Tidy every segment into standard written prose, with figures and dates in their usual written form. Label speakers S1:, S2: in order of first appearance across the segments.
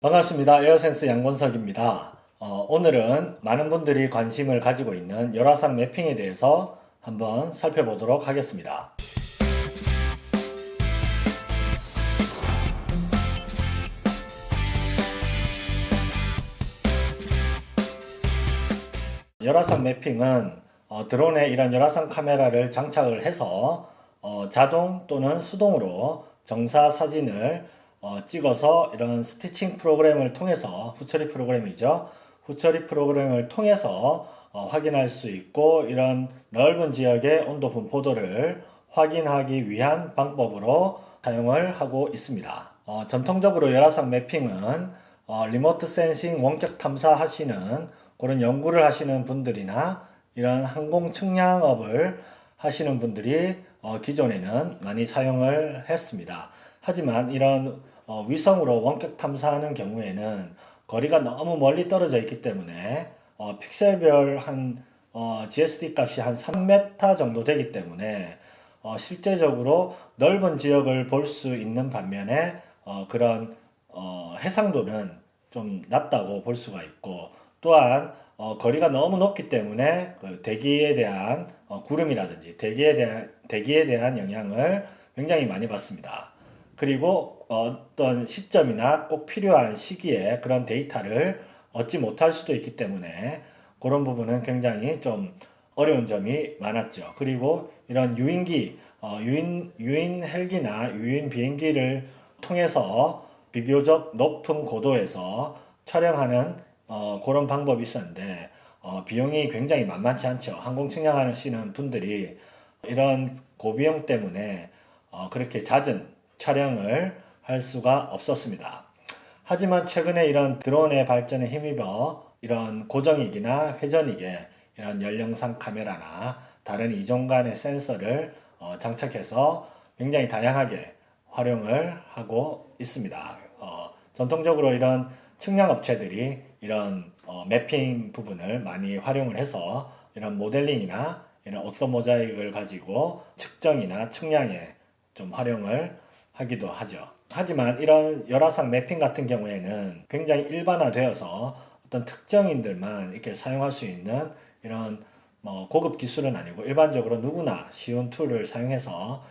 S1: 반갑습니다. 에어센스 양권석입니다. 오늘은 많은 분들이 관심을 가지고 있는 열화상 매핑에 대해서 한번 살펴보도록 하겠습니다. 열화상 매핑은 드론에 이런 열화상 카메라를 장착을 해서 자동 또는 수동으로 정사 사진을 찍어서 이런 스티칭 프로그램을 통해서 후처리 프로그램이죠. 후처리 프로그램을 통해서 확인할 수 있고 이런 넓은 지역의 온도 분포도를 확인하기 위한 방법으로 사용을 하고 있습니다. 전통적으로 열화상 매핑은 리모트 센싱 원격 탐사 하시는 그런 연구를 하시는 분들이나 이런 항공 측량업을 하시는 분들이 기존에는 많이 사용을 했습니다. 하지만 이런 위성으로 원격 탐사하는 경우에는 거리가 너무 멀리 떨어져 있기 때문에 픽셀별 한 GSD 값이 한 3m 정도 되기 때문에 실제적으로 넓은 지역을 볼 수 있는 반면에 그런 해상도는 좀 낮다고 볼 수가 있고, 또한 거리가 너무 높기 때문에 그 대기에 대한 구름이라든지 대기에 대한 영향을 굉장히 많이 받습니다. 그리고 어떤 시점이나 꼭 필요한 시기에 그런 데이터를 얻지 못할 수도 있기 때문에 그런 부분은 굉장히 좀 어려운 점이 많았죠. 그리고 이런 유인 헬기나 유인 비행기를 통해서 비교적 높은 고도에서 촬영하는 그런 방법이 있었는데 비용이 굉장히 만만치 않죠. 항공 측량하시는 분들이 이런 고비용 때문에 그렇게 잦은 촬영을 할 수가 없었습니다. 하지만 최근에 이런 드론의 발전에 힘입어 이런 고정익이나 회전익에 이런 열영상 카메라나 다른 이종간의 센서를 장착해서 굉장히 다양하게 활용을 하고 있습니다. 전통적으로 이런 측량 업체들이 이런 매핑 부분을 많이 활용을 해서 이런 모델링이나 이런 오토 모자익을 가지고 측정이나 측량에 좀 활용을 하기도 하죠. 하지만 이런 열화상 매핑 같은 경우에는 굉장히 일반화되어서 어떤 특정인들만 이렇게 사용할 수 있는 이런 고급 기술은 아니고 일반적으로 누구나 쉬운 툴을 사용해서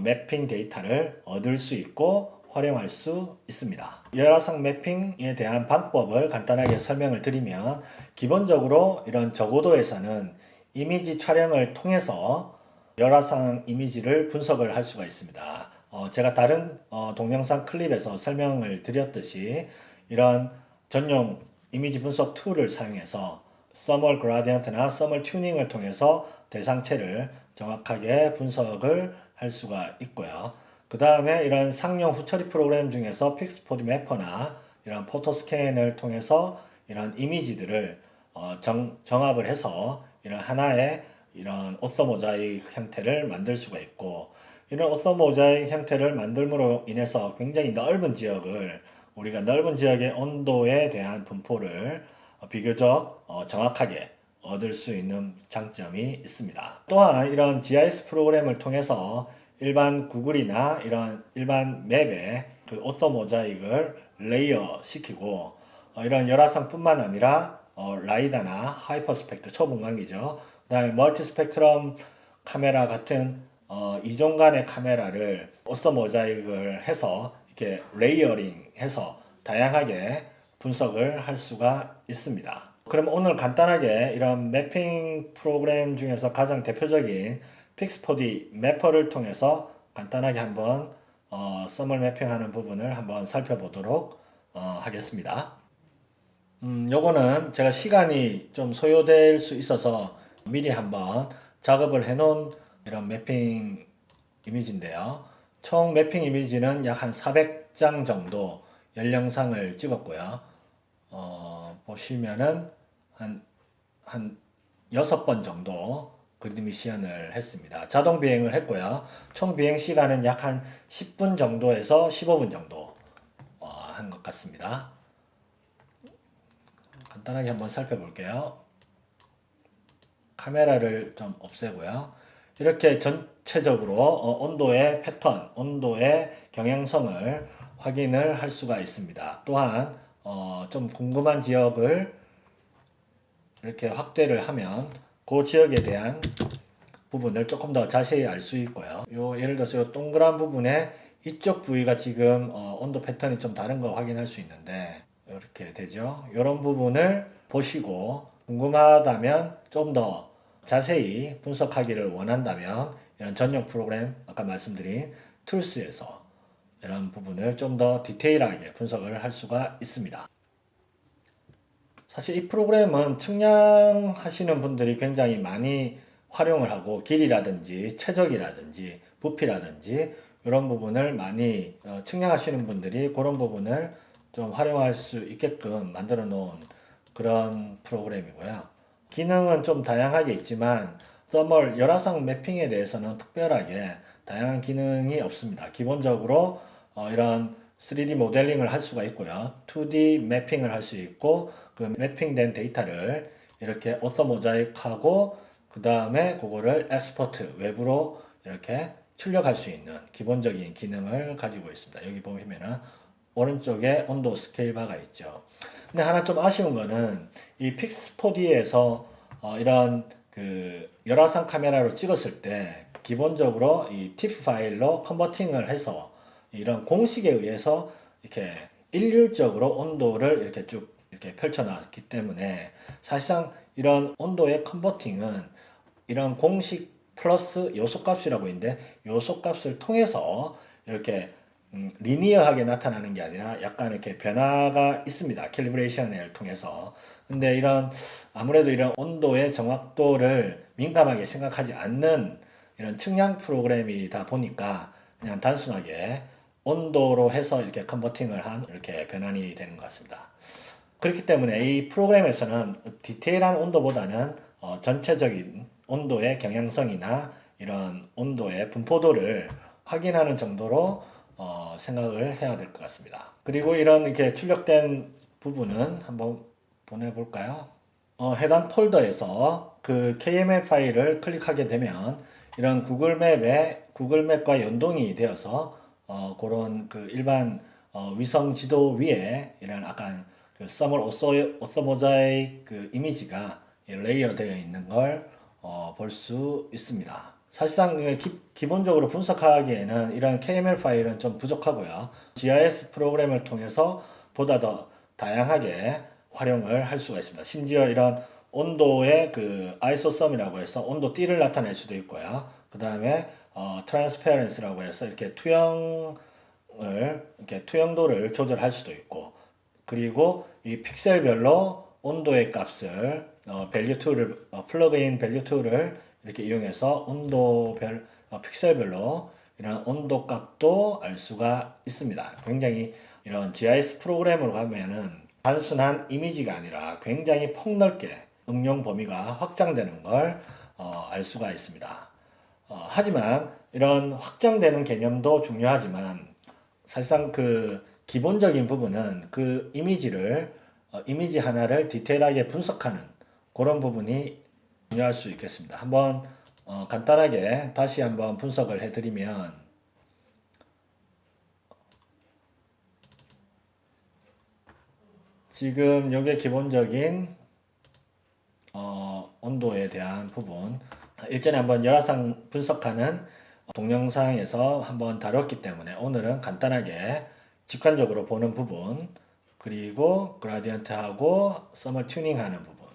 S1: 매핑 데이터를 얻을 수 있고 활용할 수 있습니다. 열화상 매핑에 대한 방법을 간단하게 설명을 드리면, 기본적으로 이런 저고도에서는 이미지 촬영을 통해서 열화상 이미지를 분석을 할 수가 있습니다. 제가 다른 동영상 클립에서 설명을 드렸듯이 이런 전용 이미지 분석 툴을 사용해서 서멀 그라디언트나 서멀 튜닝을 통해서 대상체를 정확하게 분석을 할 수가 있고요. 그 다음에 이런 상용 후처리 프로그램 중에서 픽스포디 매퍼나 이런 포토 스캔을 통해서 이런 이미지들을 정합을 해서 이런 하나의 이런 오토 모자이크 형태를 만들 수가 있고, 이런 오토 모자이크 형태를 만들므로 인해서 굉장히 넓은 지역을 우리가 넓은 지역의 온도에 대한 분포를 비교적 정확하게 얻을 수 있는 장점이 있습니다. 또한 이런 GIS 프로그램을 통해서 일반 구글이나 이런 일반 맵에 그 오토 모자익을 레이어 시키고 이런 열화상뿐만 아니라 라이다나 하이퍼스펙트 초분광기죠. 그 다음에 멀티 스펙트럼 카메라 같은 이종간의 카메라를 오토 모자익을 해서 이렇게 레이어링 해서 다양하게 분석을 할 수가 있습니다. 그럼 오늘 간단하게 이런 매핑 프로그램 중에서 가장 대표적인 픽스포디 매퍼를 통해서 간단하게 한번 썸을 매핑하는 부분을 한번 살펴보도록 하겠습니다. 요거는 제가 시간이 좀 소요될 수 있어서 미리 한번 작업을 해 놓은 이런 매핑 이미지인데요. 총 매핑 이미지는 약 한 400장 정도 열영상을 찍었고요. 보시면은 한 6번 정도 그리드 미션을 했습니다. 자동 비행을 했고요. 총 비행 시간은 약 한 10분 정도에서 15분 정도 한 것 같습니다. 간단하게 한번 살펴볼게요. 카메라를 좀 없애고요. 이렇게 전체적으로 온도의 패턴, 온도의 경향성을 확인을 할 수가 있습니다. 또한 좀 궁금한 지역을 이렇게 확대를 하면 그 지역에 대한 부분을 조금 더 자세히 알 수 있고요. 예를 들어서 요 동그란 부분에 이쪽 부위가 지금 온도 패턴이 좀 다른 거 확인할 수 있는데 이렇게 되죠. 이런 부분을 보시고 궁금하다면 좀 더 자세히 분석하기를 원한다면 이런 전용 프로그램 아까 말씀드린 툴스에서 이런 부분을 좀 더 디테일하게 분석을 할 수가 있습니다. 사실 이 프로그램은 측량하시는 분들이 굉장히 많이 활용을 하고 길이라든지 최적이라든지 부피라든지 이런 부분을 많이 측량하시는 분들이 그런 부분을 좀 활용할 수 있게끔 만들어 놓은 그런 프로그램이고요. 기능은 좀 다양하게 있지만 서멀 열화상 매핑에 대해서는 특별하게 다양한 기능이 없습니다. 기본적으로 이런 3D 모델링을 할 수가 있고요. 2D 매핑을 할 수 있고 그 매핑된 데이터를 이렇게 오토 모자이크하고 그 다음에 그거를 엑스포트 외부로 이렇게 출력할 수 있는 기본적인 기능을 가지고 있습니다. 여기 보시면은 오른쪽에 온도 스케일 바가 있죠. 근데 하나 좀 아쉬운 거는 이 픽스4D에서 이런 그 열화상 카메라로 찍었을 때 기본적으로 이 TIFF 파일로 컨버팅을 해서 이런 공식에 의해서 이렇게 일률적으로 온도를 이렇게 쭉 이렇게 펼쳐놨기 때문에 사실상 이런 온도의 컨버팅은 이런 공식 플러스 요소값이라고 있는데 요소값을 통해서 이렇게 리니어하게 나타나는 게 아니라 약간 이렇게 변화가 있습니다. 캘리브레이션을 통해서. 근데 이런 아무래도 이런 온도의 정확도를 민감하게 생각하지 않는 이런 측량 프로그램이다 보니까 그냥 단순하게 온도로 해서 이렇게 컨버팅을 한 이렇게 변환이 되는 것 같습니다. 그렇기 때문에 이 프로그램에서는 디테일한 온도보다는 전체적인 온도의 경향성이나 이런 온도의 분포도를 확인하는 정도로 생각을 해야 될 것 같습니다. 그리고 이런 이렇게 출력된 부분은 한번 보내볼까요? 해당 폴더에서 그 KML 파일을 클릭하게 되면 이런 구글맵과 연동이 되어서 그런 그 일반 위성 지도 위에 이런 약간 그 서멀 오토 모자이크 그 이미지가 레이어 되어 있는 걸 볼 수 있습니다. 사실상 기본적으로 분석하기에는 이런 KML 파일은 좀 부족하고요. GIS 프로그램을 통해서 보다 더 다양하게 활용을 할 수가 있습니다. 심지어 이런 온도의 그 아이소섬이라고 해서 온도 띠를 나타낼 수도 있고요. 그 다음에 트랜스페런스라고 해서 이렇게 투영도를 조절할 수도 있고, 그리고 이 픽셀별로 온도의 값을 밸류 툴을 플러그인 밸류 툴을 이렇게 이용해서 온도별 픽셀별로 이런 온도 값도 알 수가 있습니다. 굉장히 이런 GIS 프로그램으로 가면은 단순한 이미지가 아니라 굉장히 폭넓게 응용 범위가 확장되는 걸 알 수가 있습니다. 하지만 이런 확장되는 개념도 중요하지만 사실상 그 기본적인 부분은 그 이미지 하나를 디테일하게 분석하는 그런 부분이 중요할 수 있겠습니다. 한번 간단하게 다시 한번 분석을 해드리면 지금 이게 기본적인 온도에 대한 부분 일전에 한번 열화상 분석하는 동영상에서 한번 다뤘기 때문에 오늘은 간단하게 직관적으로 보는 부분 그리고 그라디언트하고 서멀 튜닝하는 부분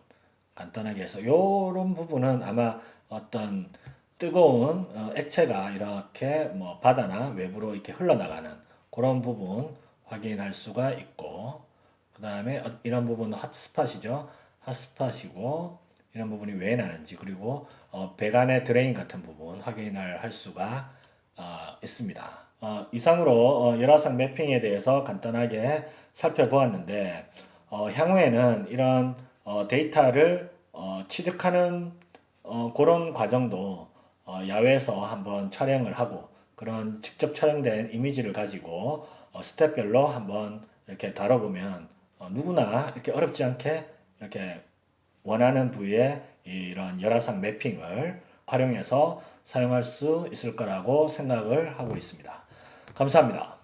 S1: 간단하게 해서 이런 부분은 아마 어떤 뜨거운 액체가 이렇게 뭐 바다나 외부로 이렇게 흘러나가는 그런 부분 확인할 수가 있고 그 다음에 이런 부분은 핫스팟이죠. 핫스팟이고 이런 부분이 왜 나는지 그리고 배관의 드레인 같은 부분 확인을 할 수가 있습니다. 이상으로 열화상 매핑에 대해서 간단하게 살펴보았는데 향후에는 이런 데이터를 취득하는 그런 과정도 야외에서 한번 촬영을 하고 그런 직접 촬영된 이미지를 가지고 스텝별로 한번 이렇게 다뤄보면 누구나 이렇게 어렵지 않게 이렇게 원하는 부위에 이런 열화상 매핑을 활용해서 사용할 수 있을 거라고 생각을 하고 있습니다. 감사합니다.